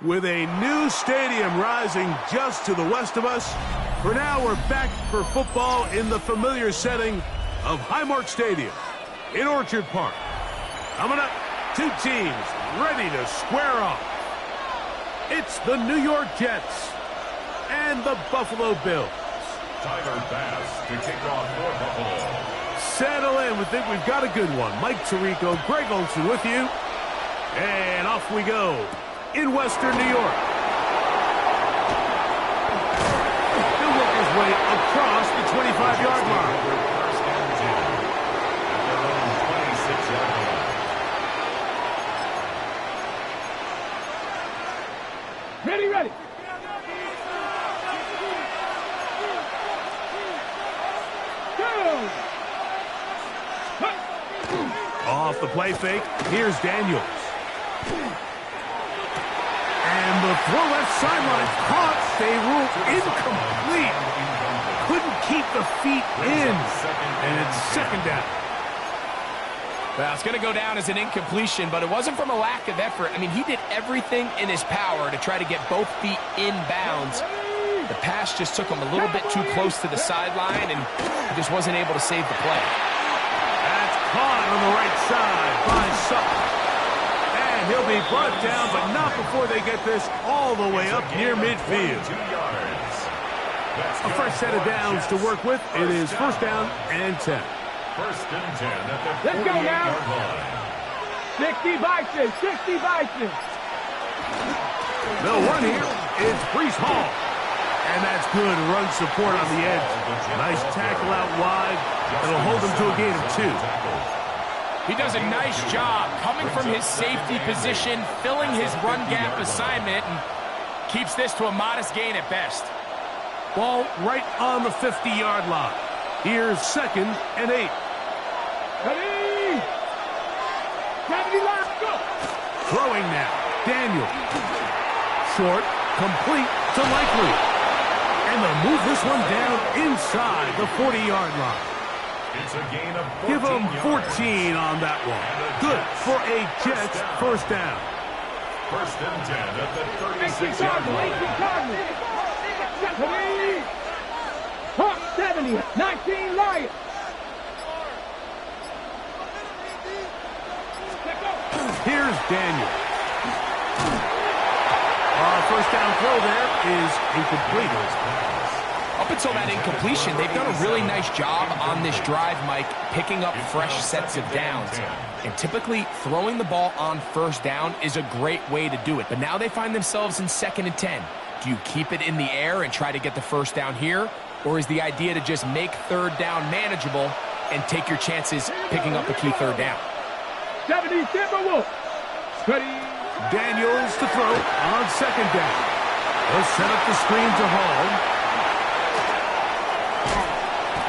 With a new stadium rising just to the west of us, for now we're back for football in the familiar setting of Highmark Stadium in Orchard Park. Coming up, two teams ready to square off. It's the New York Jets and the Buffalo Bills. Tyler Bass to kick off for Buffalo. Settle in. We think we've got a good one. Mike Tirico, Greg Olson with you. And off we go in Western New York. He'll work his way across the 25-yard line. First and 10 at their own 26-yard line. Ready, ready. Off the play fake, here's Daniels. And the throw left sideline caught. They rule incomplete. Couldn't keep the feet in. And it's second down. Well, it's going to go down as an incompletion, but it wasn't from a lack of effort. I mean, he did everything in his power to try to get both feet in bounds. The pass just took him a little bit too close to the sideline, and he just wasn't able to save the play. That's caught on the right side by Sutton. And he'll be brought down, but not before they get this all the way up near midfield. A fresh set of downs to work with. It is first down and 10. First and 10 at the Let's go now. 48-yard line. 60 Bison, 60 Bison. They'll run here. It's Breece Hall. And that's good run support on the edge. Nice tackle out wide. It'll hold him to a gain of 2. He does a nice job coming from his safety position, filling his run gap assignment, and keeps this to a modest gain at best. Ball right on the 50-yard line. Here's second and 8. Ready. Gravity line, go. Throwing now. Daniel. Short, complete to Likely. And they'll move this one down inside the 40-yard line. It's a gain of 14 Give them 14 yards. on that one. Good for a Jets first down. First and 10 at the 18 36-yard Cardinal, 18 line. Cardinal. Ready. Hawk 70, 19 Lions. Here's Daniel. First down throw there is incomplete. Up until that incompletion, they've done a really nice job on this drive, Mike, picking up fresh sets of downs. And typically, throwing the ball on first down is a great way to do it. But now they find themselves in second and 10. Do you keep it in the air and try to get the first down here? Or is the idea to just make third down manageable and take your chances picking up a key third down? 70 Timberwolves. Ready. Daniels to throw on second down. They'll set up the screen to Hall.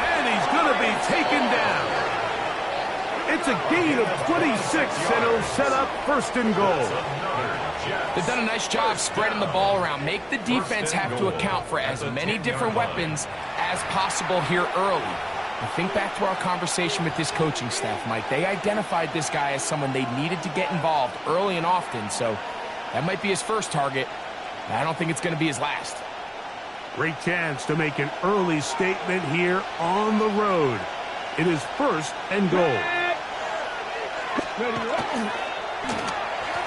And he's going to be taken down. It's a gain of 26, and he'll set up first and goal. They've done a nice job spreading the ball around. Make the defense have to account for as many different weapons as possible here early. And think back to our conversation with this coaching staff, Mike. They identified this guy as someone they needed to get involved early and often, so that might be his first target. I don't think it's going to be his last. Great chance to make an early statement here on the road. It is first and goal.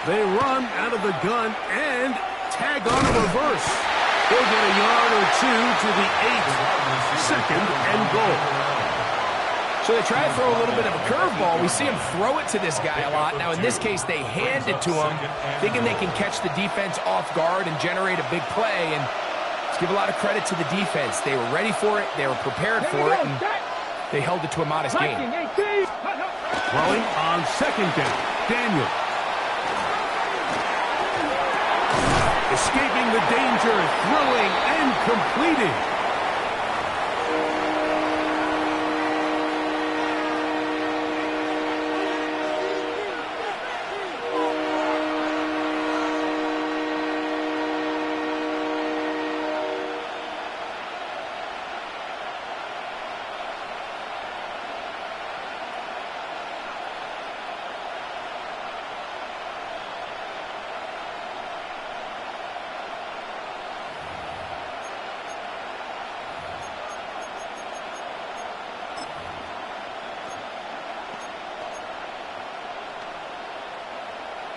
They run out of the gun and tag on a reverse. They'll get a yard or two to the 8. Second and goal. So they try to throw a little bit of a curveball. We see him throw it to this guy a lot. Now, in this case, they hand it to him, thinking they can catch the defense off guard and generate a big play. And let's give a lot of credit to the defense. They were ready for it. They were prepared for it. And they held it to a modest gain. Throwing on second down. Daniel. Escaping the danger, throwing and completing.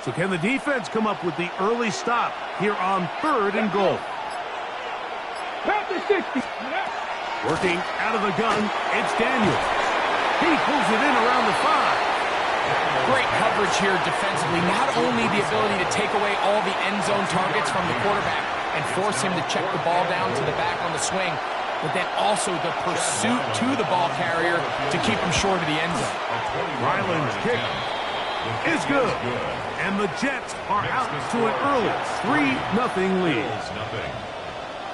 So can the defense come up with the early stop here on third and goal? Working out of the gun, it's Daniel. He pulls it in around the 5. Great coverage here defensively. Not only the ability to take away all the end zone targets from the quarterback and force him to check the ball down to the back on the swing, but then also the pursuit to the ball carrier to keep him short of the end zone. Ryland's kick is good. And the Jets are out to an early 3-0 lead.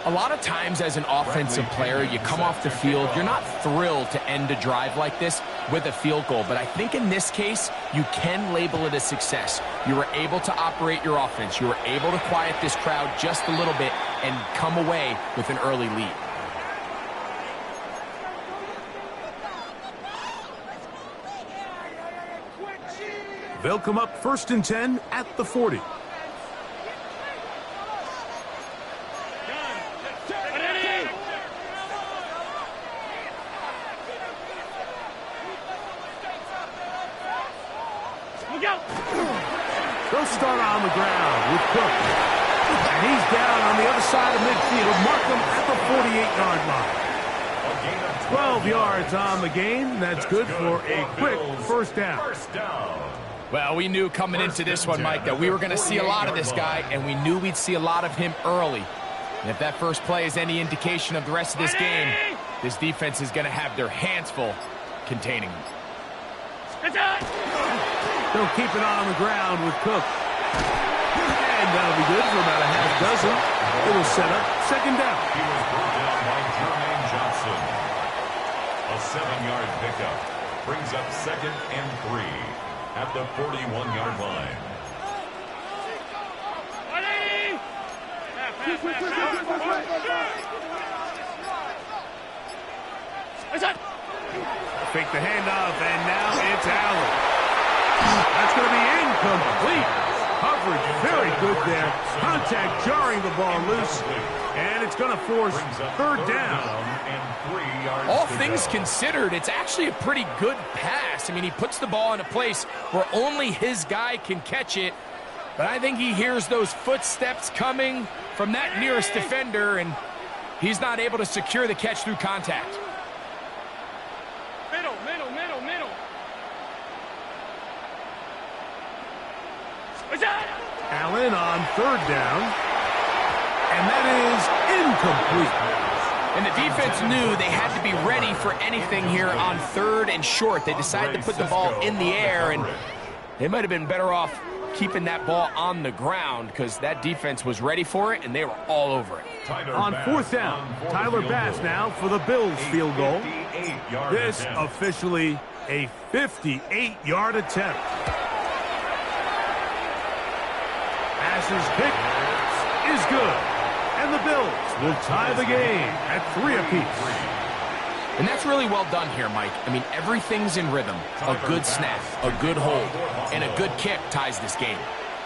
A lot of times as an offensive player, you come off the field, you're not thrilled to end a drive like this with a field goal. But I think in this case, you can label it a success. You were able to operate your offense. You were able to quiet this crowd just a little bit and come away with an early lead. They'll come up 1st and 10 at the 40. They'll start on the ground with Cook. And he's down on the other side of midfield. Mark him at the 48-yard line. 12 yards on the gain. That's good for a quick first down. Well, we knew coming into this one, Mike, that we were going to see a lot of this guy, and we knew we'd see a lot of him early. And if that first play is any indication of the rest of this game, this defense is going to have their hands full containing him. They'll keep it on the ground with Cook. And that'll be good for about a half dozen. It'll set up second down. He was brought down by Jermaine Johnson. A 7-yard pickup brings up 2nd and 3 at the 41-yard line. Fake the handoff, and now it's Allen. That's going to be incomplete. Coverage very good there. Contact jarring the ball loose, and it's going to force third down. All things considered, it's actually a pretty good pass. I mean, he puts the ball in a place where only his guy can catch it. But I think he hears those footsteps coming from that nearest defender, and he's not able to secure the catch through contact. Middle. Allen on third down, and that is incomplete. And the defense knew they had to be ready for anything here on 3rd and short. They decided to put the ball in the air, and they might have been better off keeping that ball on the ground because that defense was ready for it, and they were all over it. On 4th down, Tyler Bass now for the Bills field goal. This officially a 58-yard attempt. Bass's kick is good. And the Bills will tie the game at 3 apiece. And that's really well done here, Mike. I mean, everything's in rhythm. A good snap, a good hold, and a good kick ties this game.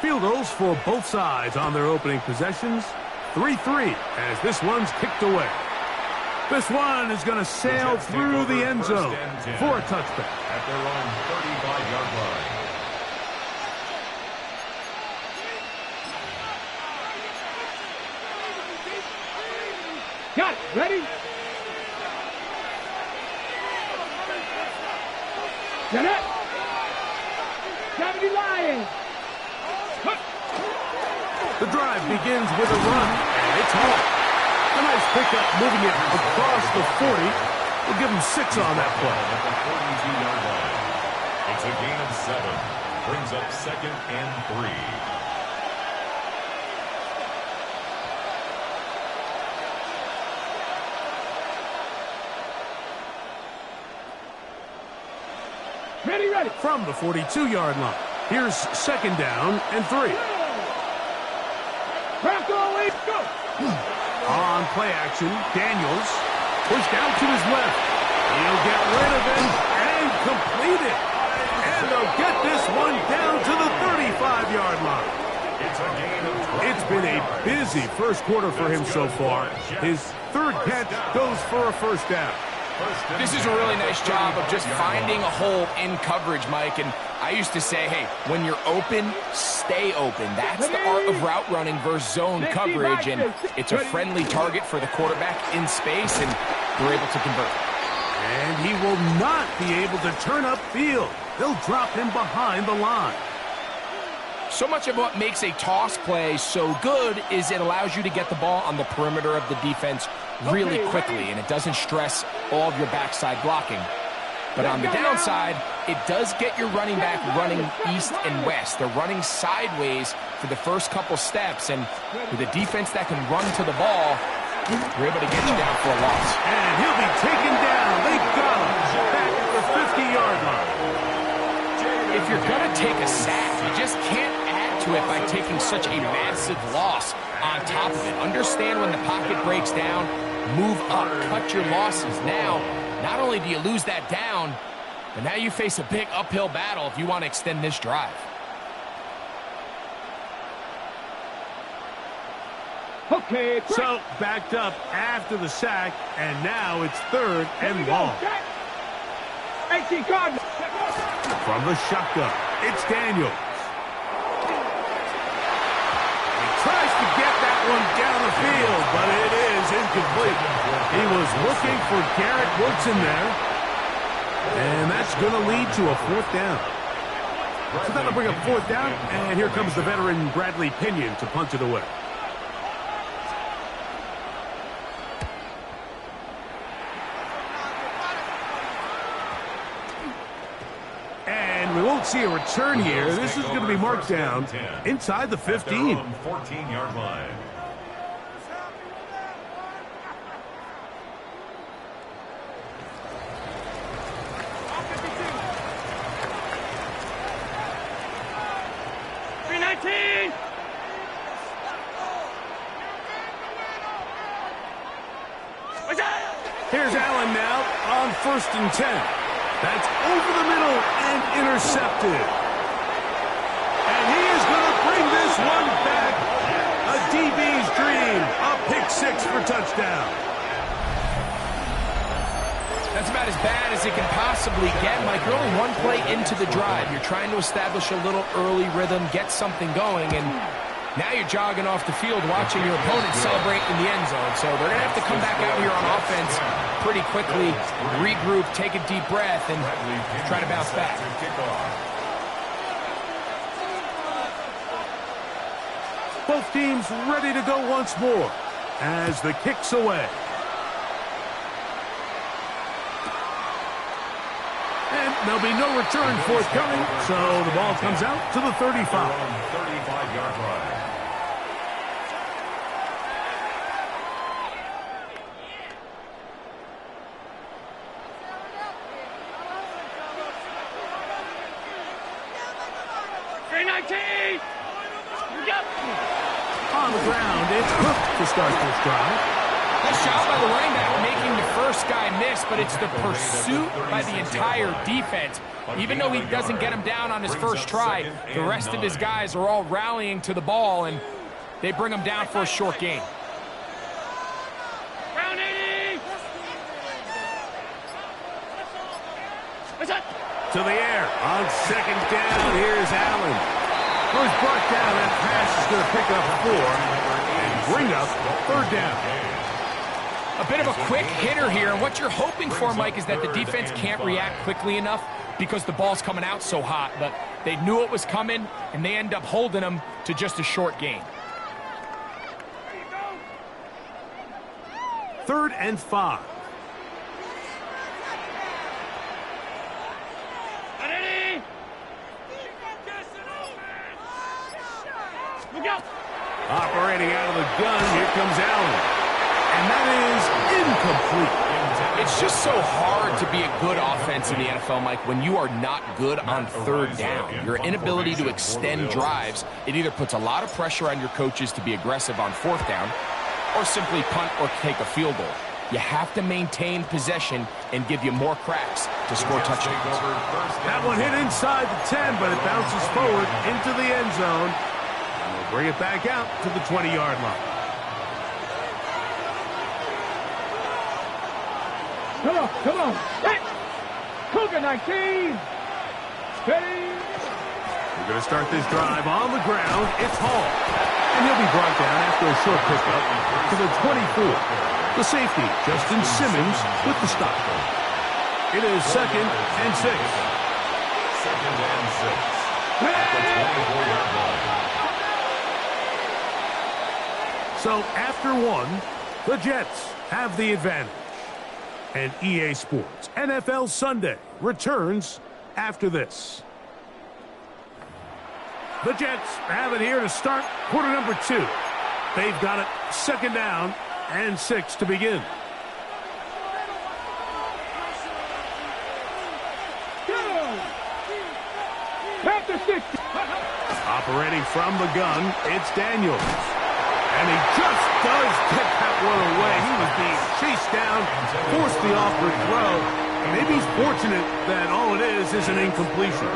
Field goals for both sides on their opening possessions. 3-3 as this one's kicked away. This one is going to sail through the end zone for a touchback. At their own 35-yard line. Got it. Ready? Get it. 70 Lions. The drive begins with a run, and it's home. A nice pickup moving it across the 40. We'll give him 6 on that play. At the 42-yard line. It's a gain of 7. Brings up 2nd and 3. Ready. From the 42-yard line, here's 2nd down and 3. Bronco, go. On play action, Daniels pushed out to his left. He'll get rid of it and complete it. And they'll get this one down to the 35-yard line. It's a gain of 12. It's been a busy first quarter for him so far. His 3rd catch goes for a 1st down. This is a really nice job of just finding a hole in coverage, Mike. And I used to say, hey, when you're open, stay open. That's the art of route running versus zone coverage. And it's a friendly target for the quarterback in space, and they're able to convert. And he will not be able to turn upfield. They'll drop him behind the line. So much of what makes a toss play so good is it allows you to get the ball on the perimeter of the defense really quickly, and it doesn't stress all of your backside blocking. But on the downside, it does get your running back running east and west. They're running sideways for the first couple steps, and with a defense that can run to the ball, you're able to get you down for a loss. And he'll be taken down. They got him back at the 50-yard line. If you're going to take a sack, you just can't add to it by taking such a massive loss on top of it. Understand when the pocket breaks down, move up, cut your losses. Now, not only do you lose that down, but now you face a big uphill battle if you want to extend this drive. Okay. So, backed up after the sack, and now it's 3rd and long. 18 Cardinals. From the shotgun, it's Daniels. He tries to get that one down the field, but it is incomplete. He was looking for Garrett Woodson there, and that's going to lead to a 4th down. So that'll bring up 4th down, and here comes the veteran Bradley Pinion to punt it away. We won't see a return here. This is going to be marked down inside the 15. 14-yard line. Here's Allen now on 1st and 10. That's over the middle and intercepted. And he is going to bring this one back. A DB's dream. A pick 6 for touchdown. That's about as bad as it can possibly get, Mike. You're only one play into the drive. You're trying to establish a little early rhythm, get something going, and now you're jogging off the field watching your opponent celebrate in the end zone. So they're going to have to come back out here on offense pretty quickly, regroup, take a deep breath, and try to bounce back. Both teams ready to go once more as the kick's away. And there'll be no return forthcoming, so the ball comes out to the 35. 35-yard line. On the ground, it's Cook to start this drive. Nice job by the running back making the first guy miss, but it's the pursuit by the entire defense. Even though he doesn't get him down on his first try, the rest of his guys are all rallying to the ball, and they bring him down for a short gain. To the air on 2nd down. Here's Allen. First brought down, that pass is going to pick up 4 and bring up 3rd down. A bit of a quick hitter here, and what you're hoping for, Mike, is that the defense can't react quickly enough because the ball's coming out so hot, but they knew it was coming, and they end up holding them to just a short gain. 3rd and 5. Look out! Operating out of the gun, here comes Allen. And that is incomplete. It's just so hard to be a good offense in the NFL, Mike, when you are not good on 3rd down. Your inability to extend drives, it either puts a lot of pressure on your coaches to be aggressive on 4th down or simply punt or take a field goal. You have to maintain possession and give you more cracks to score touchdowns. That one hit inside the 10, but it bounces forward into the end zone. And we'll bring it back out to the 20-yard line. Come on, come on. Hey! Cougar 19. Ready? We're going to start this drive on the ground. It's Hall. And he'll be brought down after a short pickup to the 24. The safety, Justin Simmons, with the stop. It is 2nd and 6. 2nd and 6. At the 24-yard line. So after 1, the Jets have the advantage. And EA Sports NFL Sunday returns after this. The Jets have it here to start quarter number 2. They've got it 2nd down and 6 to begin. After 60. Operating from the gun, it's Daniels. And he just does get that one away. He was being chased down, forced the awkward throw. Maybe he's fortunate that all it is an incompletion.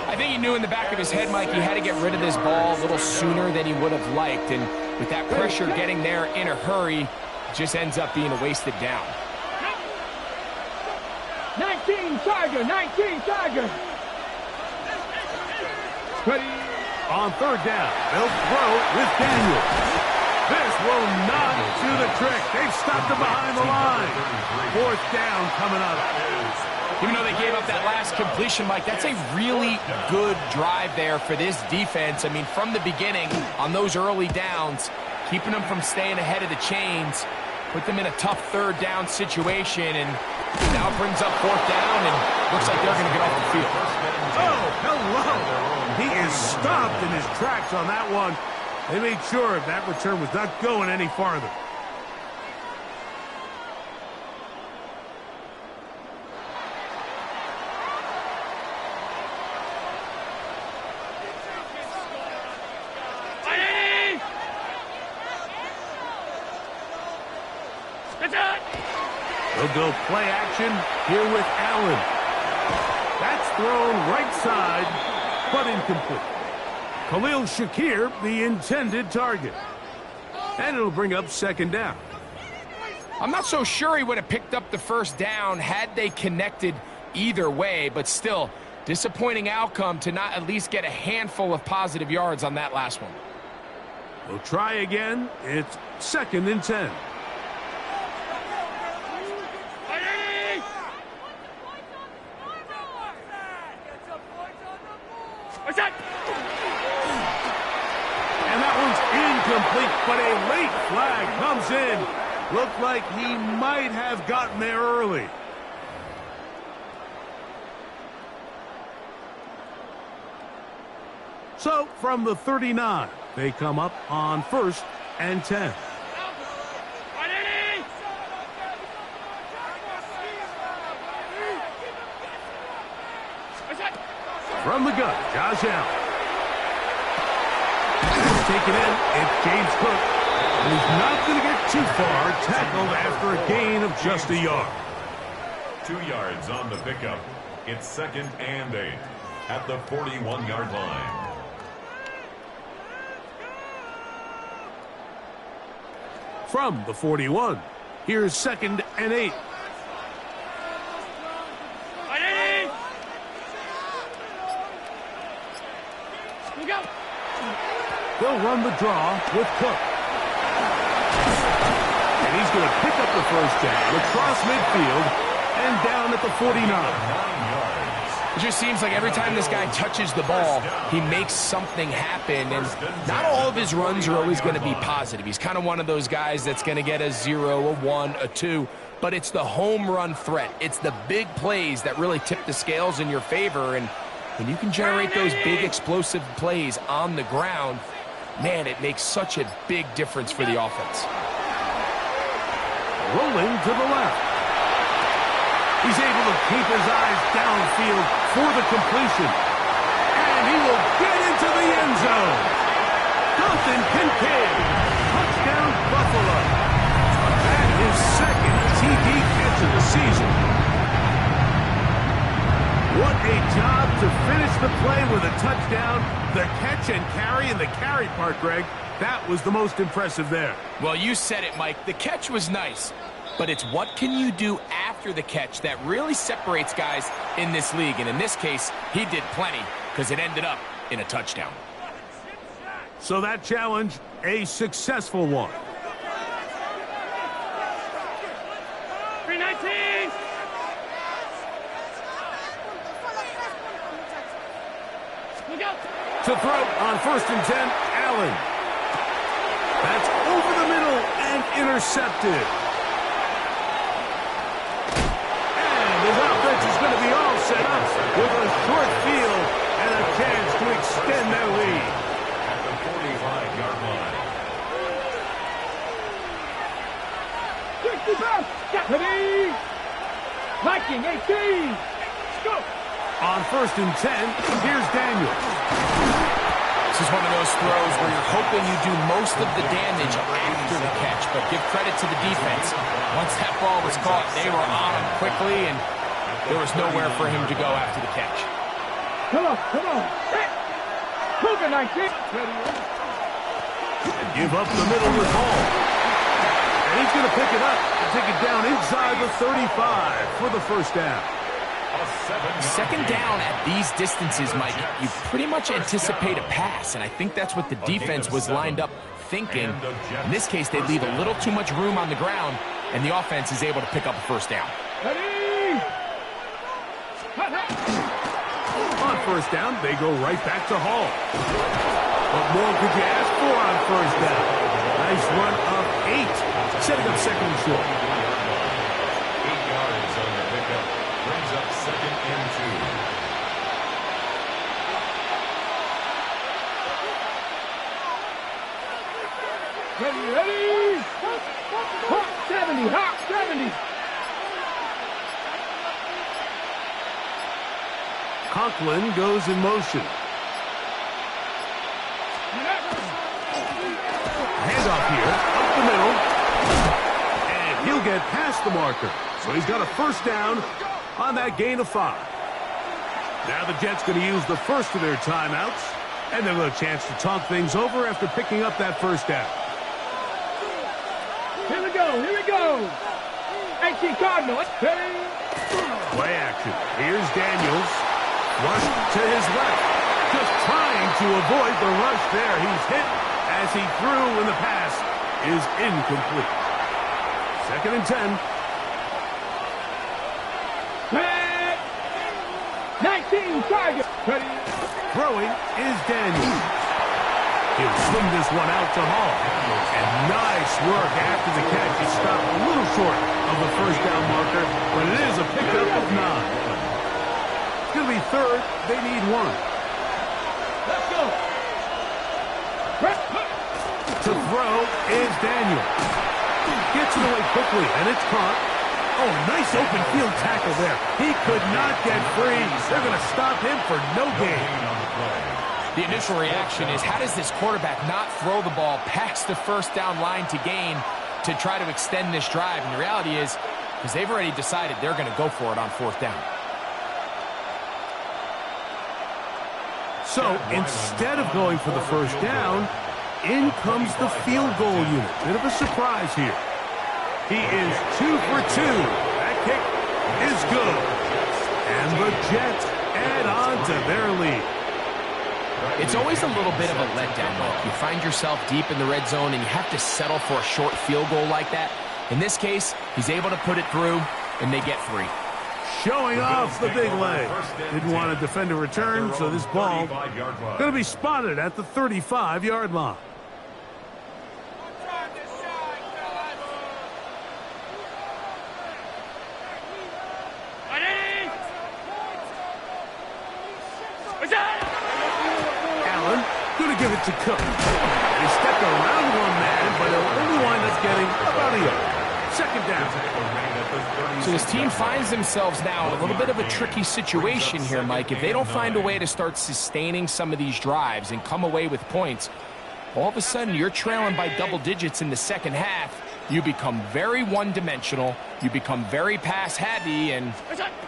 I think he knew in the back of his head, Mike, he had to get rid of this ball a little sooner than he would have liked. And with that pressure getting there in a hurry, it just ends up being a wasted down. 19 Tiger, 19 Tiger. Ready? On 3rd down, they'll throw with Daniels. This will not do the trick. They've stopped him behind the line. 4th down coming up. Even though they gave up that last completion, Mike, that's a really good drive there for this defense. I mean, from the beginning, on those early downs, keeping them from staying ahead of the chains, put them in a tough 3rd down situation, and now brings up 4th down, and looks like they're going to get off the field. Oh, hello. He is stopped in his tracks on that one. They made sure that return was not going any farther. They'll go play action here with Allen. That's thrown right side, but incomplete. Khalil Shakir, the intended target. And it'll bring up 2nd down. I'm not so sure he would have picked up the 1st down had they connected either way, but still, disappointing outcome to not at least get a handful of positive yards on that last one. We'll try again. It's 2nd and 10. And that one's incomplete, but a late flag comes in. Looked like he might have gotten there early. So from the 39, they come up on 1st and 10. From the gun, Josh Allen. Taken in, it's James Cook. And he's not going to get too far, tackled after a gain of just a yard. 2 yards on the pickup. It's 2nd and 8 at the 41-yard line. From the 41, here's 2nd and 8. They'll run the draw with Cook. And he's going to pick up the first down across midfield and down at the 49. It just seems like every time this guy touches the ball, he makes something happen, and not all of his runs are always going to be positive. He's kind of one of those guys that's going to get a 0, a 1, a 2, but it's the home run threat. It's the big plays that really tip the scales in your favor, and when you can generate those big explosive plays on the ground, man, it makes such a big difference for the offense. Rolling to the left. He's able to keep his eyes downfield for the completion. And he will get into the end zone. Dalton Kincaid. Touchdown, Buffalo. That is second TD catch of the season. What a job to finish the play with a touchdown. The catch and carry, and the carry part, Greg, that was the most impressive there. Well, you said it, Mike. The catch was nice, but it's what can you do after the catch that really separates guys in this league. And in this case, he did plenty because it ended up in a touchdown. So that challenge, a successful one. 319. To throw on 1st and 10, Allen. That's over the middle and intercepted. And his offense is going to be all set up with a short field and a chance to extend their lead. At the 45-yard line. 65. Ready. Viking 18. Go. On 1st and 10, here's Daniels. This is one of those throws where you're hoping you do most of the damage after the catch, but give credit to the defense. Once that ball was caught, they were on him quickly, and there was nowhere for him to go after the catch. Come on, come on. Cougar 19. And give up the middle with Hall. And he's going to pick it up and take it down inside the 35 for the first down. Second down at these distances, Mike, you pretty much anticipate a pass, and I think that's what the defense was lined up thinking. In this case, they leave a little too much room on the ground, and the offense is able to pick up a first down. Ready. On 1st down, they go right back to Hall. What more could you ask for on 1st down? Nice run of 8, setting up 2nd and short. 8 yards on the pickup. Brings up 2nd and 2. Ready. Hawk 70. Hawk 70. Conklin goes in motion. Handoff here, up the middle. And he'll get past the marker. So he's got a first down on that gain of 5. Now the Jets going to use the first of their timeouts, and they'll have a chance to talk things over after picking up that first down. Here we go. Here we go. 18 Cardinals. Ready. Play action. Here's Daniels. Rush to his left. Just trying to avoid the rush there. He's hit as he threw, and the pass is incomplete. 2nd and 10. 19 Tigers. Ready. Throwing is Daniels. He'll swing this one out to Hall. And nice work after the catch. He stopped a little short of the first down marker, but it is a pickup of 9. It's going to be 3rd. They need 1. Let's go. To throw is Daniels. Gets it away quickly, and it's caught. Oh, nice open field tackle there. He could not get free. They're going to stop him for no gain. The initial reaction is, how does this quarterback not throw the ball past the first down line to gain to try to extend this drive? And the reality is, because they've already decided they're going to go for it on 4th down. So instead of going for the first down, in comes the field goal unit. Bit of a surprise here. He is 2 for 2. That kick is good. And the Jets add on to their lead. It's always a little bit of a letdown, Mike. You find yourself deep in the red zone and you have to settle for a short field goal like that. In this case, he's able to put it through, and they get 3. Showing off the big leg. Didn't want to defend a return, so this ball going to be spotted at the 35-yard line. Allen going to give it to Cook. He stepped around one man, but he'll only wind up getting about a yard. Second down. So this team finds themselves now in a little bit of a tricky situation here, Mike. If they don't find a way to start sustaining some of these drives and come away with points, all of a sudden you're trailing by double digits in the second half. You become very one-dimensional. You become very pass-heavy, and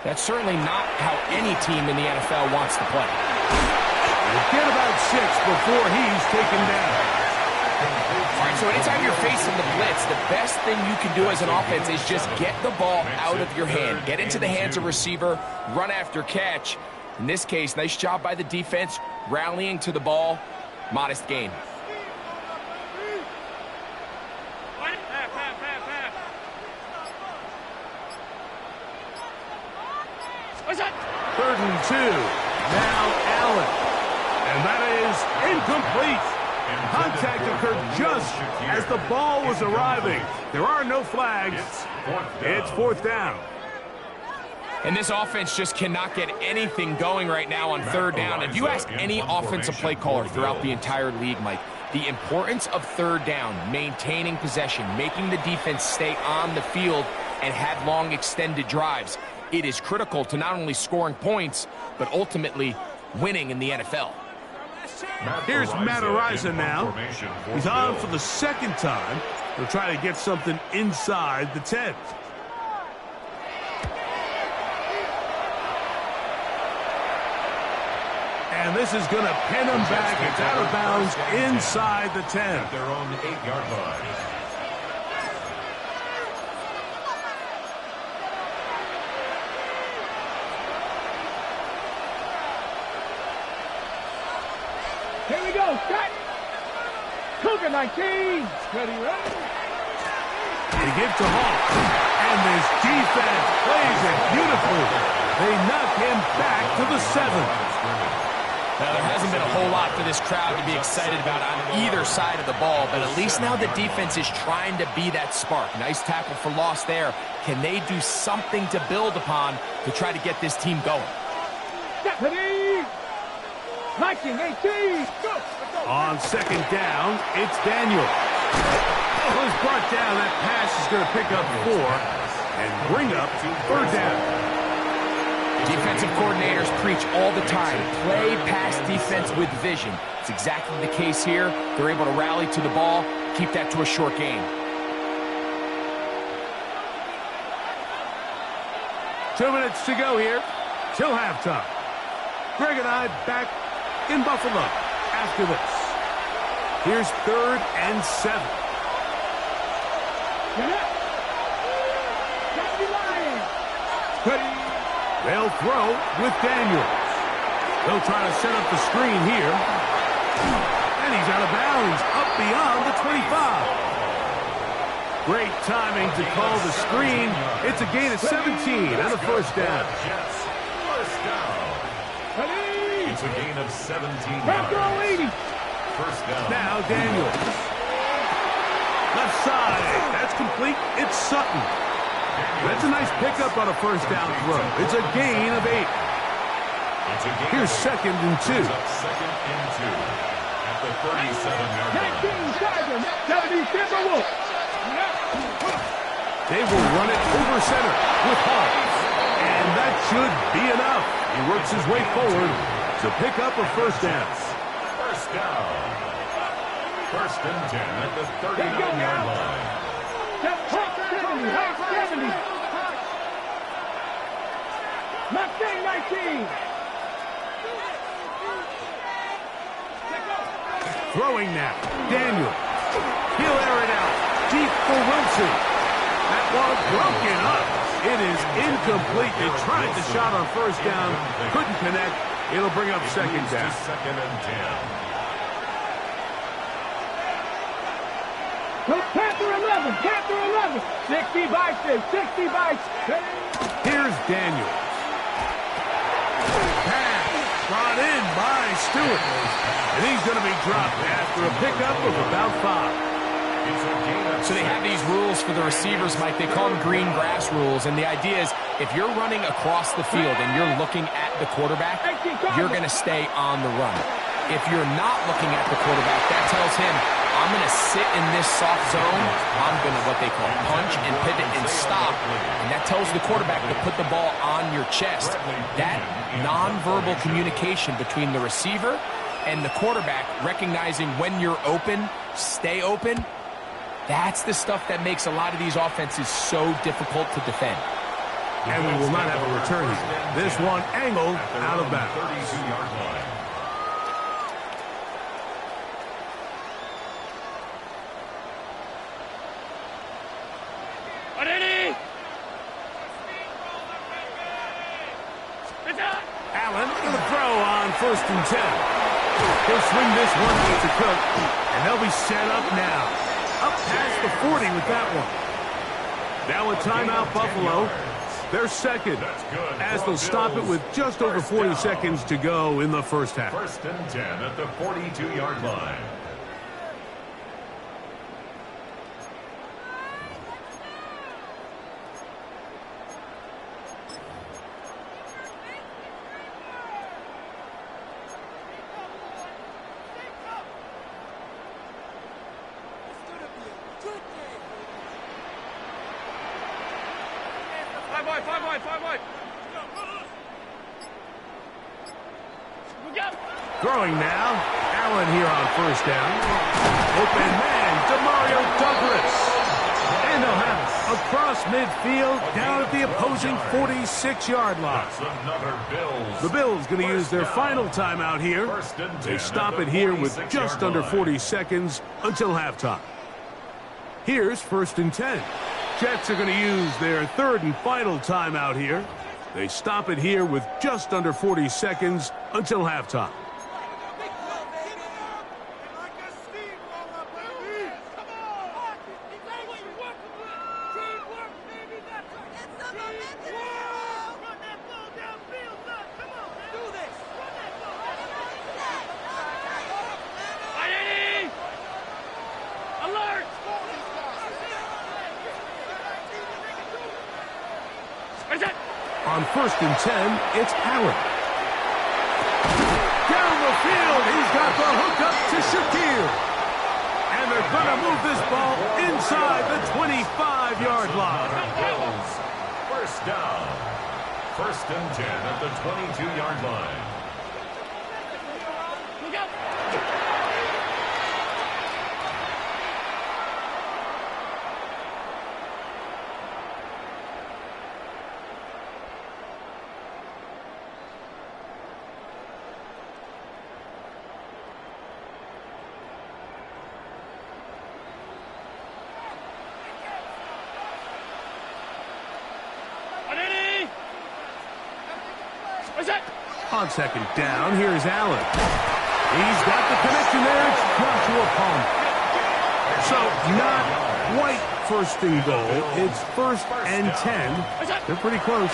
that's certainly not how any team in the NFL wants to play. Get about 6 before he's taken down. All right, so anytime you're facing the blitz, the best thing you can do as an offense is just get the ball out of your hand. Get into the hands of receiver, run after catch. In this case, nice job by the defense, rallying to the ball. Modest gain. Third and 2. Now Allen. And that is incomplete. Contact occurred just as the ball was arriving. There are no flags. It's fourth down. And this offense just cannot get anything going right now on third down. If you ask any offensive play caller throughout the entire league, Mike, the importance of third down, maintaining possession, making the defense stay on the field and have long extended drives, it is critical to not only scoring points, but ultimately winning in the NFL. Here's Madden now. He's on for the second time. He'll try to get something inside the 10. And this is going to pin him back. It's out of bounds inside the 10. At their own 8-yard line. Here we go, cut! Cougar 19! Ready, ready? They give to Hall. And this defense plays it beautifully. They knock him back to the 7. Now, there hasn't been a whole lot for this crowd to be excited about on either side of the ball, but at least now the defense is trying to be that spark. Nice tackle for loss there. Can they do something to build upon to try to get this team going? Deputy! 19, 18, go! On second down, it's Daniel. Oh, he's brought down. That pass is going to pick up 4 and bring up third down. Defensive coordinators preach all the time, play pass defense with vision. It's exactly the case here. They're able to rally to the ball, keep that to a short gain. 2 minutes to go here till halftime. Greg and I back in Buffalo after this. Here's 3rd and 7. They'll throw with Daniels. They'll try to set up the screen here. And he's out of bounds, up beyond the 25. Great timing to call the screen. It's a gain of 17 and a first down. It's a gain of 17 yards. First down. Now Daniels. Left side. That's complete. It's Sutton. That's a nice pickup on a first down throw. It's a gain of 8. Here's 2nd and 2. Second and 2 at the 37-yard line. They will run it over center with Hart. And that should be enough. He works his way forward to pick up a first down. First down. 1st and 10 at the 39-yard line. 70. Mustang 19. Throwing now. Daniel. He'll air it out. Deep for Wilson. That ball broken up. It is incomplete. They tried the shot on first down. Couldn't connect. It'll bring up second down. 2nd and 10. Panther 11. Panther 11. 60 biceps, 60 biceps. Here's Daniels. Pass brought in by Stewart. And he's going to be dropped after a pickup of about 5. So they have these rules for the receivers, Mike. They call them green grass rules. And the idea is if you're running across the field and you're looking at the quarterback, you're going to stay on the run. If you're not looking at the quarterback, that tells him, I'm going to sit in this soft zone. I'm going to what they call punch and pivot and stop. And that tells the quarterback to put the ball on your chest. That nonverbal communication between the receiver and the quarterback, recognizing when you're open, stay open, that's the stuff that makes a lot of these offenses so difficult to defend. And we will not have a return here. This one angled out of bounds. 32-yard line. Allen to the throw on 1st and 10. He'll swing this one out to Cook, and they'll be set up now. Up past the 40 with that one. Now a timeout, Buffalo. They're second, as they'll stop it with just over 40 seconds to go in the first half. 1st and 10 at the 42-yard line. Throwing now. Allen here on 1st down. Open man, DeMario Douglas. And they'll have it across midfield down at the opposing 46-yard line. The Bills going to use their final timeout here. They stop it here with just under 40 seconds until halftime. Here's 1st and 10. Jets are going to use their 3rd and final timeout here. They stop it here with just under 40 seconds until halftime. On 1st and 10, it's Allen. Down the field, he's got the hookup to Shakir. And they're going to move this ball inside the 25-yard line. Bills, 1st down. 1st and 10 at the 22-yard line. On 2nd down, here's Allen. He's got the connection there. It's Joshua Palmer. So not quite 1st and goal. It's 1st and 10. They're pretty close.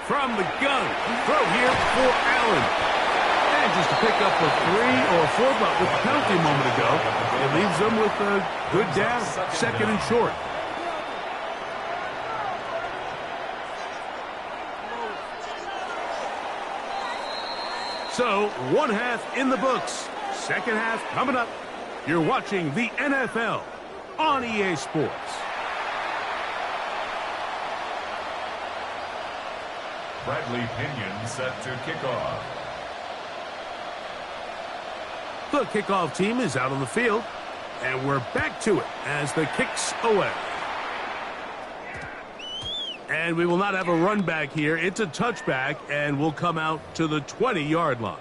From the gun, throw here for Allen. And just to pick up a 3 or 4, but with the penalty a moment ago, it leaves them with a good down, 2nd and short. So, 1 half in the books. 2nd half coming up. You're watching the NFL on EA Sports. Bradley Pinion set to kick off. The kickoff team is out on the field, and we're back to it as the kick's away. And we will not have a run back here. It's a touchback, and we'll come out to the 20-yard line.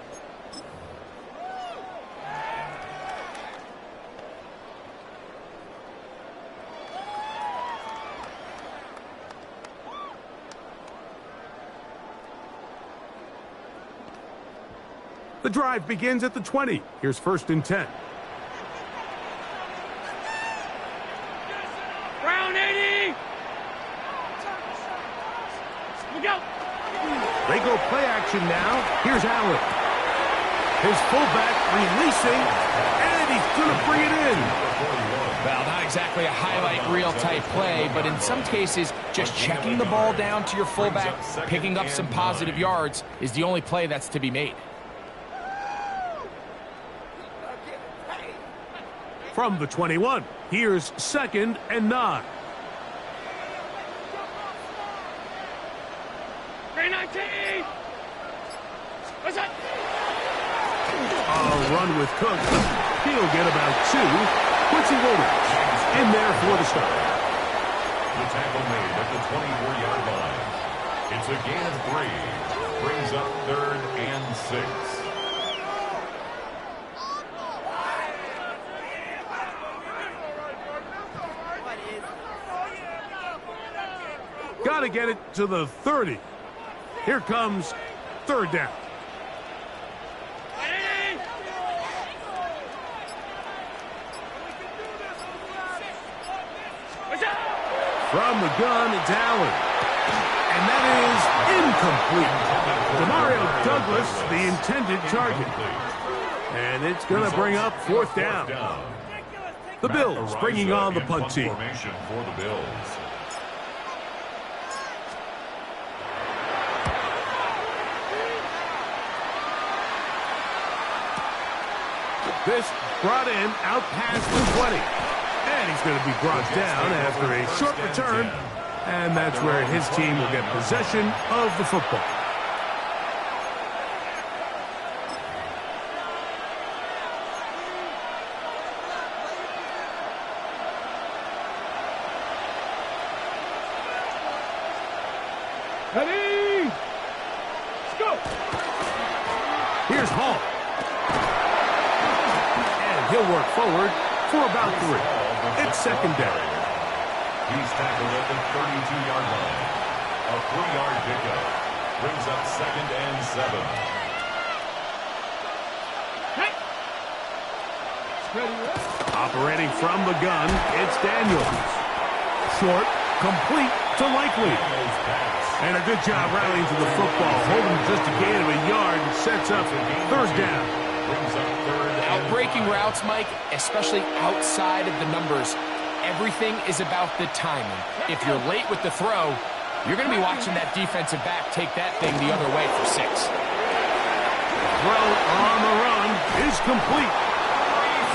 The drive begins at the 20. Here's 1st and 10. Round 80. We go. They go play action now. Here's Allen. His fullback releasing, and he's going to bring it in. Well, not exactly a highlight reel type play, but in some cases, just checking the ball down to your fullback, picking up some positive yards is the only play that's to be made. From the 21, here's 2nd and 9. 319. What's that? A run with Cook. He'll get about 2. Quincy Williams in there for the stop. The tackle made at the 24-yard line. It's a gain of 3. Brings up 3rd and 6. Got to get it to the 30. Here comes 3rd down. From the gun, it's Allen. And that is incomplete. Demario Douglas, the intended target. And it's going to bring up 4th down. The Bills bringing on the punt team. Formation for the Bills. This brought in out past the 20. And he's going to be brought down after a short return. And that's where his team will get possession of the football. Ready? Let's go. Here's Hall. And he'll work forward for about 3. It's secondary. He's tackled at the 32-yard line. A 3-yard pickup. Brings up 2nd and 7. Hey. Ready? Operating from the gun, it's Daniels. Short, complete to Likely. And a good job rallying to the football. Holding just a gain of a yard and sets up 3rd down. Brings up 3rd and Outbreaking routes, Mike, especially outside of the numbers, everything is about the timing. If you're late with the throw, you're going to be watching that defensive back take that thing the other way for 6. Throw on the run is complete.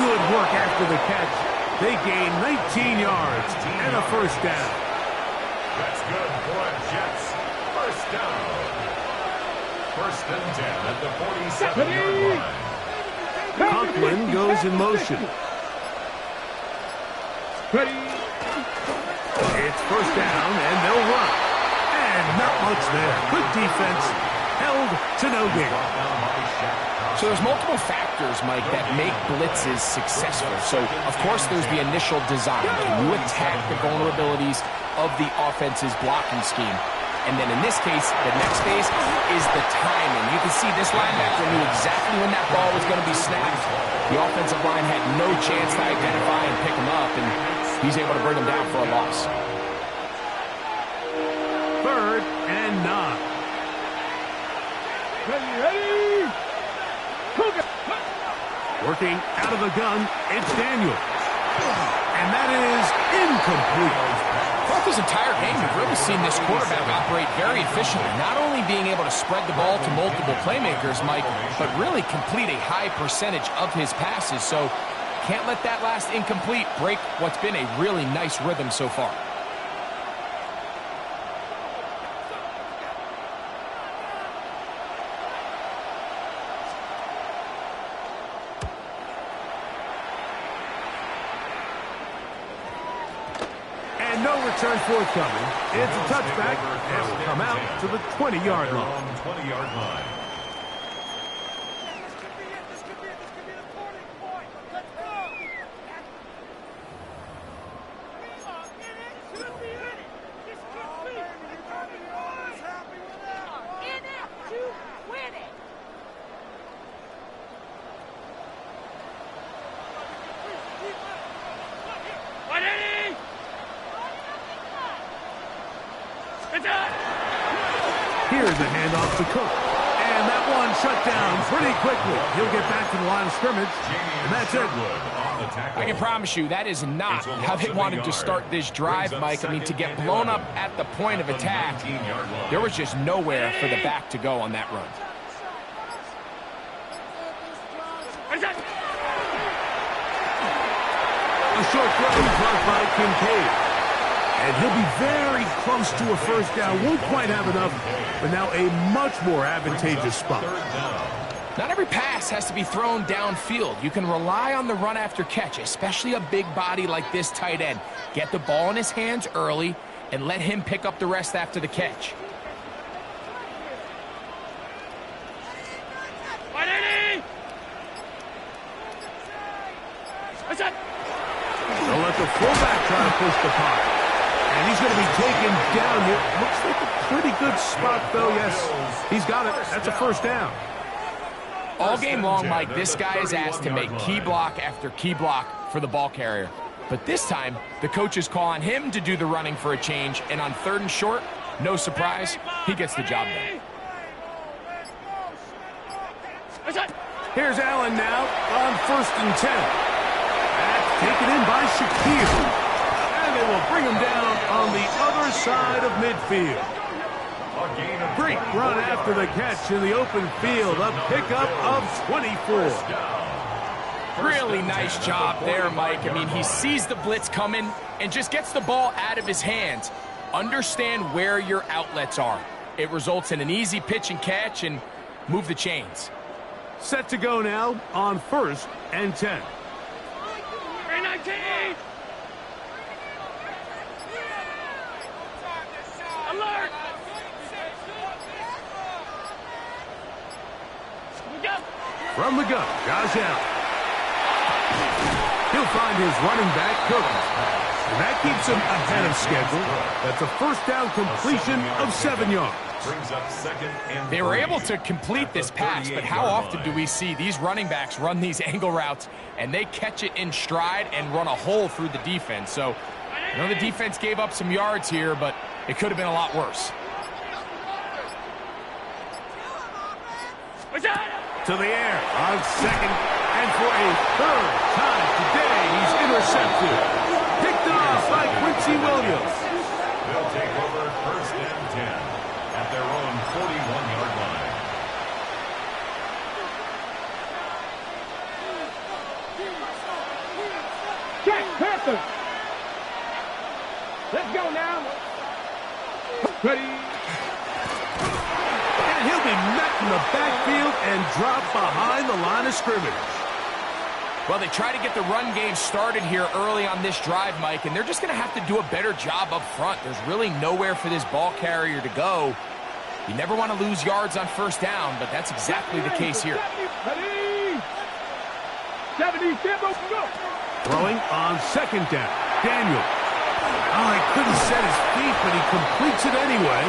Good work after the catch. They gain 19 yards and a 1st down. That's good for the Jets. 1st down. 1st and 10 at the 47-yard line. Conklin goes in motion. Ready? It's 1st down, and they'll run. And not much there. Good defense. Held to no gain. So there's multiple factors, Mike, that make blitzes successful. So, of course, there's the initial design. Can you attack the vulnerabilities of the offense's blocking scheme? And then in this case, the next phase is the timing. You can see this linebacker knew exactly when that ball was going to be snapped. The offensive line had no chance to identify and pick him up, and he's able to bring him down for a loss. 3rd and 9. Ready? Cougar. Working out of the gun, it's Daniels. And that is incomplete. Throughout this entire game, we've really seen this quarterback operate very efficiently, not only being able to spread the ball to multiple playmakers, Mike, but really complete a high percentage of his passes. So can't let that last incomplete break what's been a really nice rhythm so far. And no return forthcoming. It's a touchback, and will come out to the 20-yard line. 20-yard line. Here's a handoff to Cook. And that one shut down pretty quickly. He'll get back to the line of scrimmage, and that's it. I can promise you that is not how they wanted to start this drive, Mike. I mean, to get blown up at the point of attack, there was just nowhere for the back to go on that run. A short throw brought by Kincaid. And he'll be very close to a first down. Won't quite have enough, but now a much more advantageous spot. Not every pass has to be thrown downfield. You can rely on the run after catch, especially a big body like this tight end. Get the ball in his hands early and let him pick up the rest after the catch. They'll let the fullback try to push the pocket. And he's going to be taken down here. Looks like a pretty good spot, though. Yes, he's got it. That's a first down. All game long, Mike, this guy is asked to make key block after key block for the ball carrier. But this time, the coach is calling him to do the running for a change. And on 3rd and short, no surprise, he gets the job done. Here's Allen now on 1st and 10. That's taken in by Shakir. And they will bring him down on the other side of midfield. Great run after the catch in the open field. A pickup of 24. Really nice job there, Mike. I mean, he sees the blitz coming and just gets the ball out of his hands. Understand where your outlets are. It results in an easy pitch and catch and move the chains. Set to go now on 1st and 10. Alert! From the gun, Josh Allen. He'll find his running back, Cook. And that keeps him ahead of schedule. That's a first down completion of 7 yards. They were able to complete this pass, but how often do we see these running backs run these angle routes and they catch it in stride and run a hole through the defense? So, I know the defense gave up some yards here, but it could have been a lot worse. To the air on 2nd, and for a 3rd time today, he's intercepted. Picked off by Quincy Williams. They'll take over 1st and 10 at their own 41-yard line. Jack Panther. Let's go now. Ready. And he'll be met in the backfield and dropped behind the line of scrimmage. Well, they try to get the run game started here early on this drive, Mike, and they're just going to have to do a better job up front. There's really nowhere for this ball carrier to go. You never want to lose yards on 1st down, but that's exactly the case here. 70, go. Throwing on 2nd down, Daniel. Oh, he couldn't set his feet, but he completes it anyway.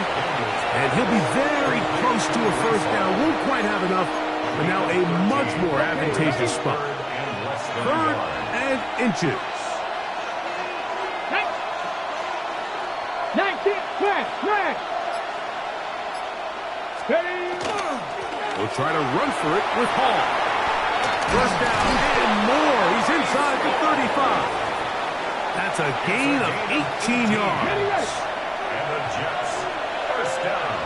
And he'll be very close to a first down. Won't quite have enough, but now a much more advantageous spot. 3rd and inches. 19, flash. We'll try to run for it with Hall. First down and more. He's inside the 35. That's a gain of 18 yards. And the Jets, first down.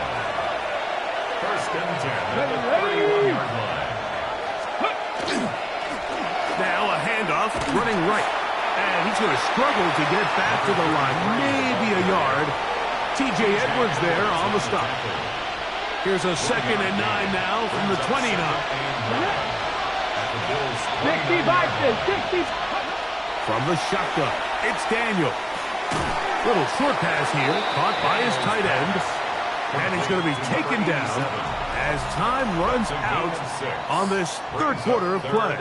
1st and 10 at the 31-yard line. Now a handoff, running right. And he's going to struggle to get back to the line. Maybe a yard. T.J. Edwards there on the stop. Here's a 2nd and 9 now from the 29. 60. From the shotgun, it's Daniel. Little short pass here, caught by his tight end. And he's going to be taken down as time runs out on this third quarter of play.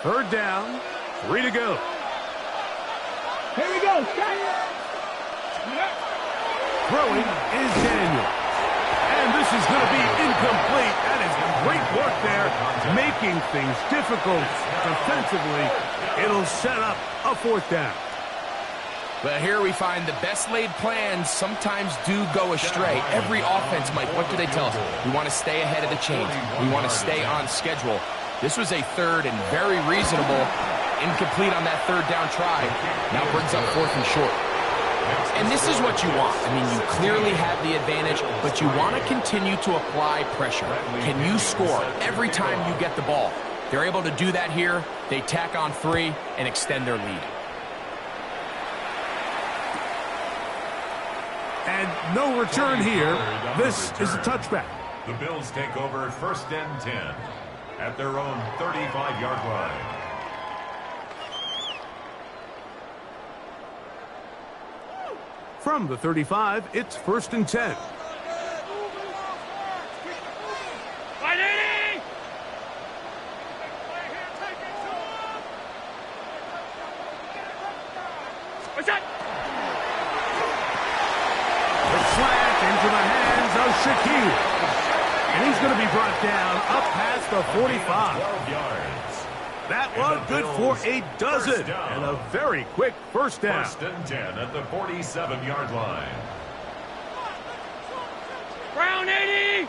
Third down, 3 to go. Here we go. Throwing is Daniel. And this is going to be incomplete. That is great work there, making things difficult defensively. It'll set up a fourth down. But here we find the best laid plans sometimes do go astray. Every offense, Mike, what do they tell us? We want to stay ahead of the chains. We want to stay on schedule. This was a third and very reasonable, incomplete on that third down try. Now brings up fourth and short. And this is what you want. I mean, you clearly have the advantage, but you want to continue to apply pressure. Can you score every time you get the ball? They're able to do that here. They tack on 3 and extend their lead. And no return here. This is a touchback. The Bills take over 1st and 10 at their own 35-yard line. From the 35, it's 1st and 10. The slant into the hands of Shaquille. And he's going to be brought down up past the 45. That one good for a dozen. And a very quick first down. 1st and 10 at the 47-yard line. Brown 80.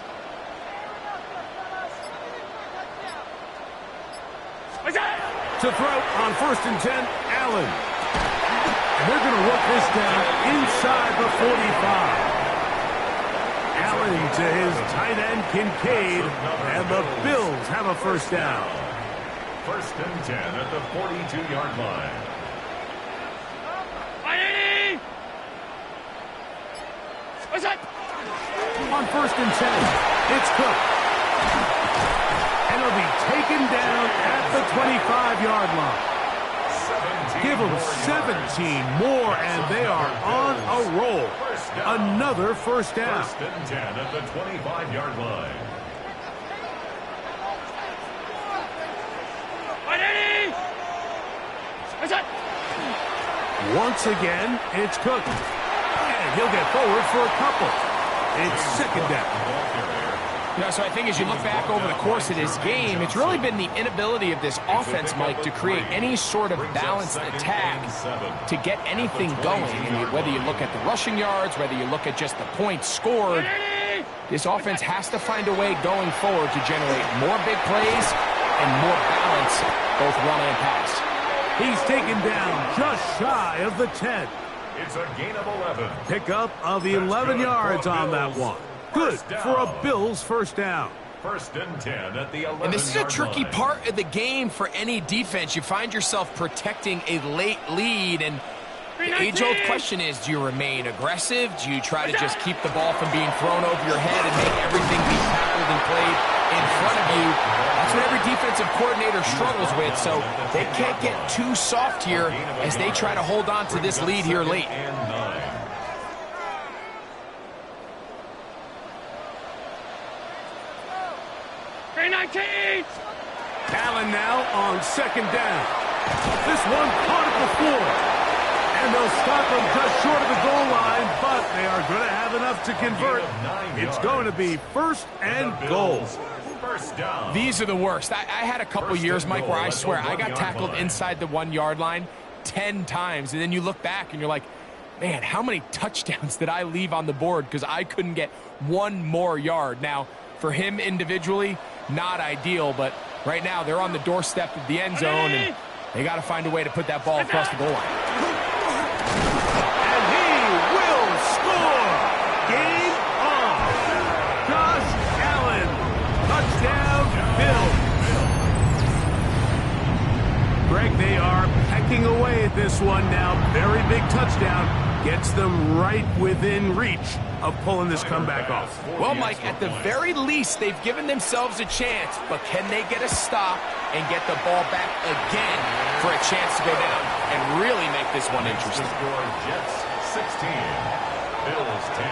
To throw on 1st and 10, Allen. And they're going to work this down inside the 45. Allen to his tight end, Kincaid, and the Bills have a first down. 1st and 10 at the 42-yard line. On 1st and 10, it's Cook. And he'll be taken down at the 25-yard line. Give them 17 more, and they are on a roll. Another first down. 1st and 10 at the 25-yard line. Once again, it's Cook. And he'll get forward for a couple. It's 2nd down. You know, so I think as you look back over the course of this game, it's really been the inability of this offense, Mike, to create any sort of balanced attack to get anything going. And whether you look at the rushing yards, whether you look at just the points scored, this offense has to find a way going forward to generate more big plays and more balance, both run and pass. He's taken down just shy of the 10. It's a gain of 11. Pickup of 11 yards on that one. Good for a Bills first down. 1st and 10 at the 11-yard line. And this is a tricky part of the game for any defense. You find yourself protecting a late lead, and the age-old question is, do you remain aggressive? Do you try to just keep the ball from being thrown over your head and make everything be tackled and played in front of you? That's what every defensive coordinator struggles with, so they can't get too soft here as they try to hold on to this lead here late. Allen now on 2nd down. This one caught at the floor. And they'll stop him just short of the goal line, but they are going to have enough to convert. It's going to be 1st and goal. These are the worst. I had a couple years, Mike, where I swear I got tackled inside the 1-yard line 10 times, and then you look back and you're like, man, how many touchdowns did I leave on the board because I couldn't get one more yard? Now, for him individually, not ideal, but right now they're on the doorstep of the end zone, and they got to find a way to put that ball across the goal line. And he will score! Game on! Josh Allen, touchdown, Bills. Greg, they are pecking away at this one now. Very big touchdown. gets them right within reach of pulling this comeback off. Well, Mike, at the very least, they've given themselves a chance, but can they get a stop and get the ball back again for a chance to go down and really make this one interesting? Score Jets 16, Bills 10.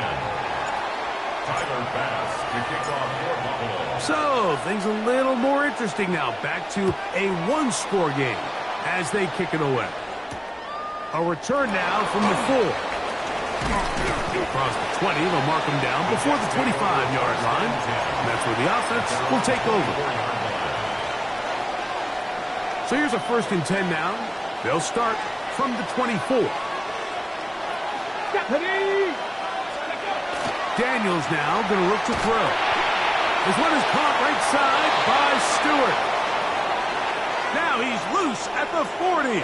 Tyler Bass to kick off for Buffalo. So, things a little more interesting now. Back to a one-score game as they kick it away. A return now from the 4. Across the 20, they'll mark him down before the 25-yard line. And that's where the offense will take over. So here's a 1st and 10 now. They'll start from the 24. Daniels now going to look to throw. This one is caught right side by Stewart. Now he's loose at the 40.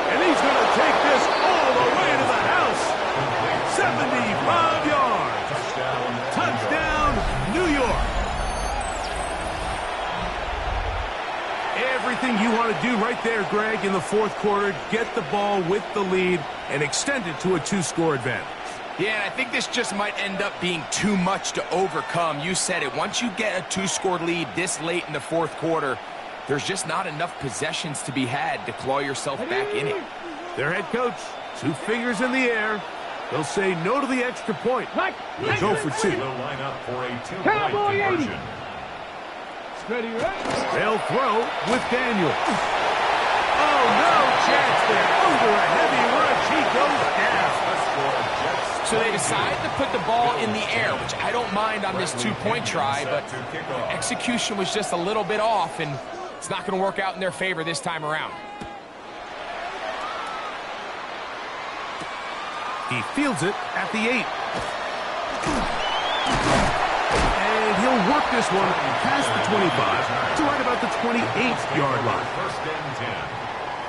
And he's going to take this all the way to the house. 75 yards. Touchdown, New York. Everything you want to do right there, Greg, in the 4th quarter. Get the ball with the lead and extend it to a 2-score advantage. Yeah, and I think this just might end up being too much to overcome. You said it. Once you get a 2-score lead this late in the 4th quarter, there's just not enough possessions to be had to claw yourself back in it. Their head coach, 2 fingers in the air. They'll say no to the extra point. They'll go for 2. They'll line up for a 2-point conversion. They'll throw with Daniels. Oh, no chance there. Under a heavy rush, he goes down. So they decide to put the ball in the air, which I don't mind on this 2-point try, but the execution was just a little bit off, and it's not going to work out in their favor this time around. He fields it at the 8. And he'll work this one past the 25 to right about the 28-yard line. 1st and 10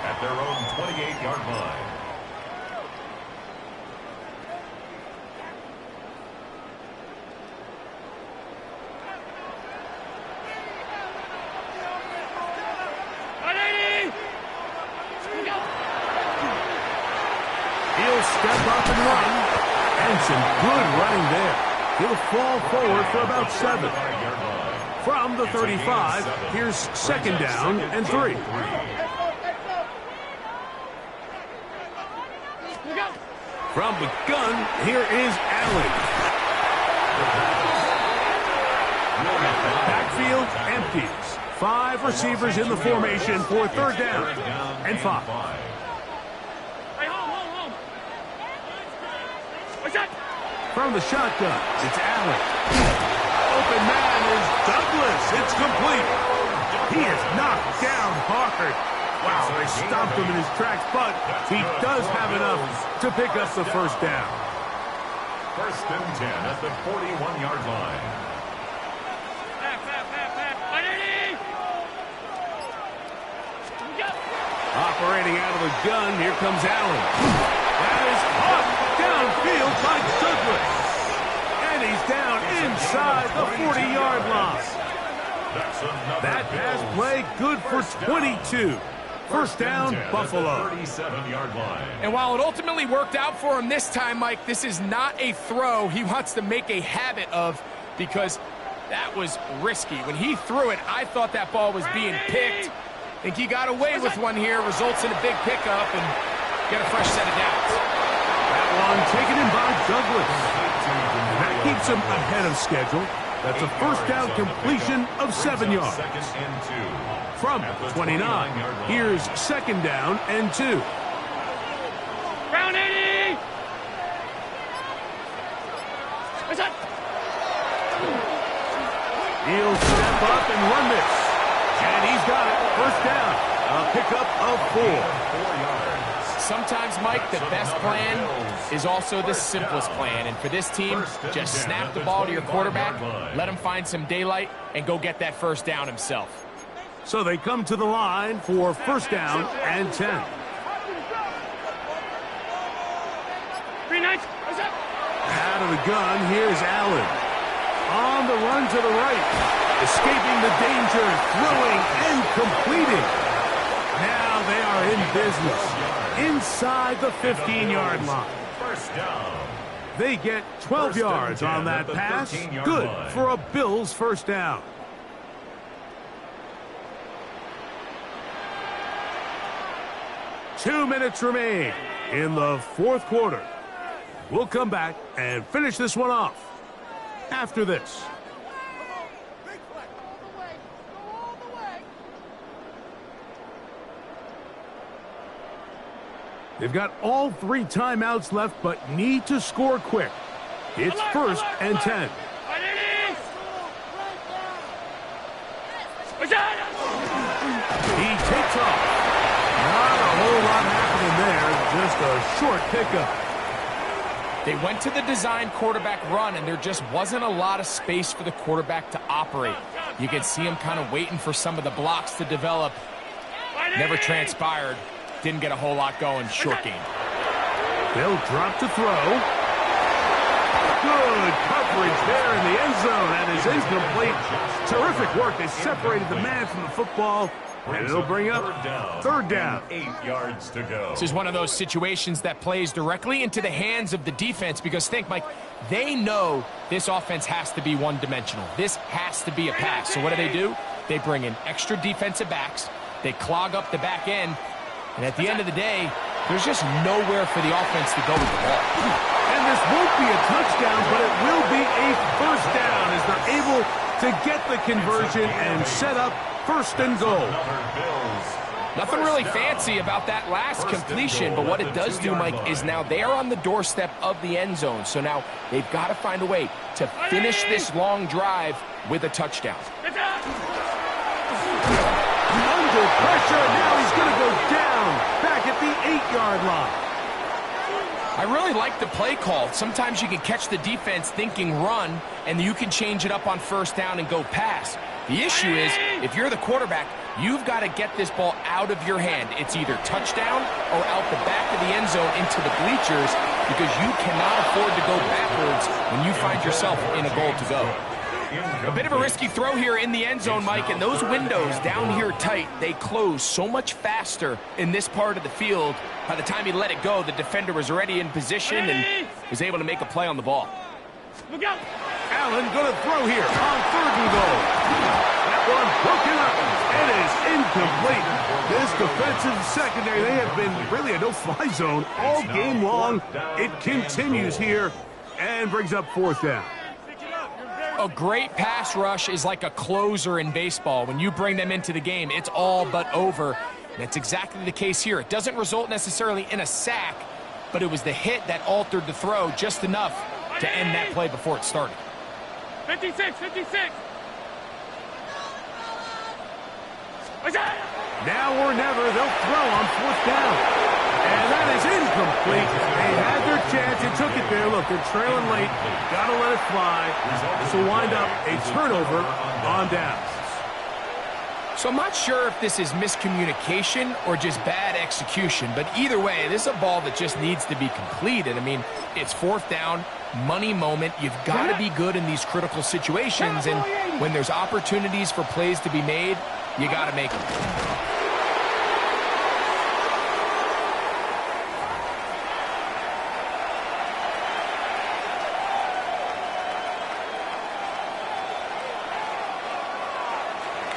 at their own 28-yard line. He'll step up and run, and some good running there. He'll fall forward for about 7. From the 35, here's 2nd down and 3. From the gun, here is Allen. Backfield empties. 5 receivers in the formation for 3rd down and 5. From the shotgun, it's Allen. Open man is Douglas. It's complete. He is knocked down hard. Wow, they stopped him in his tracks, but he does have enough to pick up the 1st down. 1st and 10 at the 41-yard line. Operating out of the gun, here comes Allen. That is caught downfield by Douglas. And he's down inside the 40-yard line. That pass play good for 22. 1st down, Buffalo. 37-yard line. And while it ultimately worked out for him this time, Mike, this is not a throw he wants to make a habit of, because that was risky. When he threw it, I thought that ball was being picked. I think he got away with one here, results in a big pickup, and get a fresh set of downs. That one taken in by Douglas. And that keeps him ahead of schedule. That's a 1st down completion of 7 yards. 2nd and 2. From 29, here's 2nd down and 2. Round 80! He'll step up and run this. And he's got it. 1st down. A pickup of 4. 4 yards. Sometimes, Mike, the best plan is also the simplest plan. And for this team, just snap the ball to your quarterback, let him find some daylight, and go get that 1st down himself. So they come to the line for 1st down and 10. Out of the gun, here's Allen. On the run to the right. Escaping the danger, throwing and completing. Now they are in business. inside the 15-yard line. First down. They get 12 yards on that pass. Good for a Bills first down. Two minutes remain in the fourth quarter. We'll come back and finish this one off after this. They've got all 3 timeouts left, but need to score quick. It's first and 10. He takes off. Not a whole lot happening there, just a short pickup. They went to the design quarterback run, and there just wasn't a lot of space for the quarterback to operate. You can see him kind of waiting for some of the blocks to develop. Never transpired. Didn't get a whole lot going. Short game. They'll drop to throw. Good coverage there in the end zone, and is incomplete. Terrific work. They separated the man from the football, and it'll bring up third down. 8 yards to go. This is one of those situations that plays directly into the hands of the defense, because think, Mike, they know this offense has to be one-dimensional. This has to be a pass. So what do? They bring in extra defensive backs. They clog up the back end. And at the end of the day, there's just nowhere for the offense to go with the ball. And this won't be a touchdown, but it will be a first down as they're able to get the conversion and set up first and goal. Nothing really fancy about that last completion, but what it does do, Mike, is now they are on the doorstep of the end zone. So now they've got to find a way to finish this long drive with a touchdown. Under pressure, now he's going to go down back at the 8-yard line. I really like the play call. Sometimes you can catch the defense thinking run, and you can change it up on first down and go pass. The issue is, if you're the quarterback, you've got to get this ball out of your hand. It's either touchdown or out the back of the end zone into the bleachers, because you cannot afford to go backwards when you find yourself in a goal to go. A bit of a risky throw here in the end zone, Mike, and those windows down here tight, they close so much faster in this part of the field. By the time he let it go, the defender was already in position and was able to make a play on the ball. Look out! Allen going to throw here on third and goal. That one broken up. It is incomplete. This defensive secondary, they have been really a no-fly zone all game long. It continues here and brings up fourth down. A great pass rush is like a closer in baseball. When you bring them into the game, it's all but over. That's exactly the case here. It doesn't result necessarily in a sack, but it was the hit that altered the throw just enough to end that play before it started. 56, 56. Now or never, they'll throw on fourth down. And that is incomplete. They had their chance. They took it there. Look, they're trailing late. Got to let it fly. This will wind up a turnover on downs. So I'm not sure if this is miscommunication or just bad execution, but either way, this is a ball that just needs to be completed. I mean, it's fourth down, money moment. You've got to be good in these critical situations, and when there's opportunities for plays to be made, you got to make them.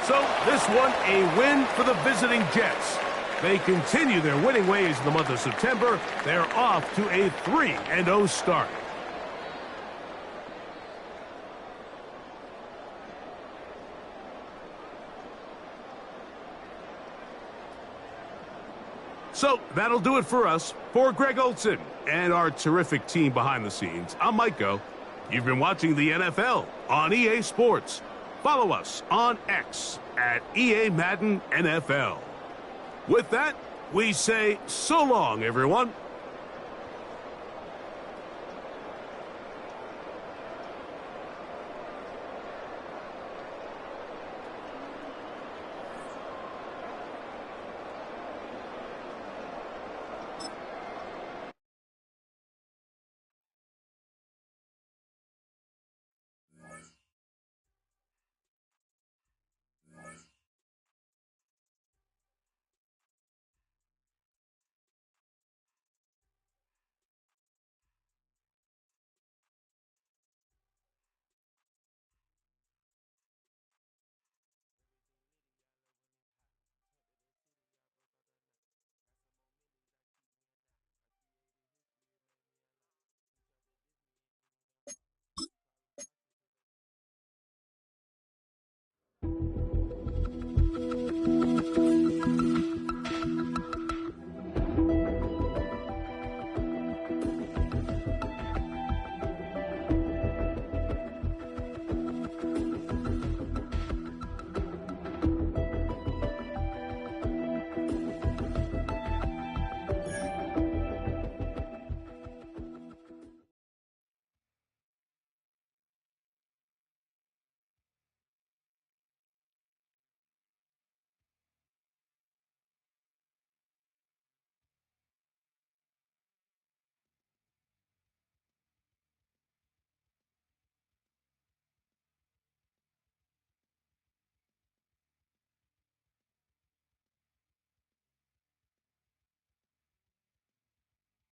So this one, a win for the visiting Jets. They continue their winning ways in the month of September. They're off to a 3-0 start. So that'll do it for us. For Greg Olson and our terrific team behind the scenes, I'm Mike Go. You've been watching the NFL on EA Sports. Follow us on X at EA Madden NFL. With that, we say so long, everyone.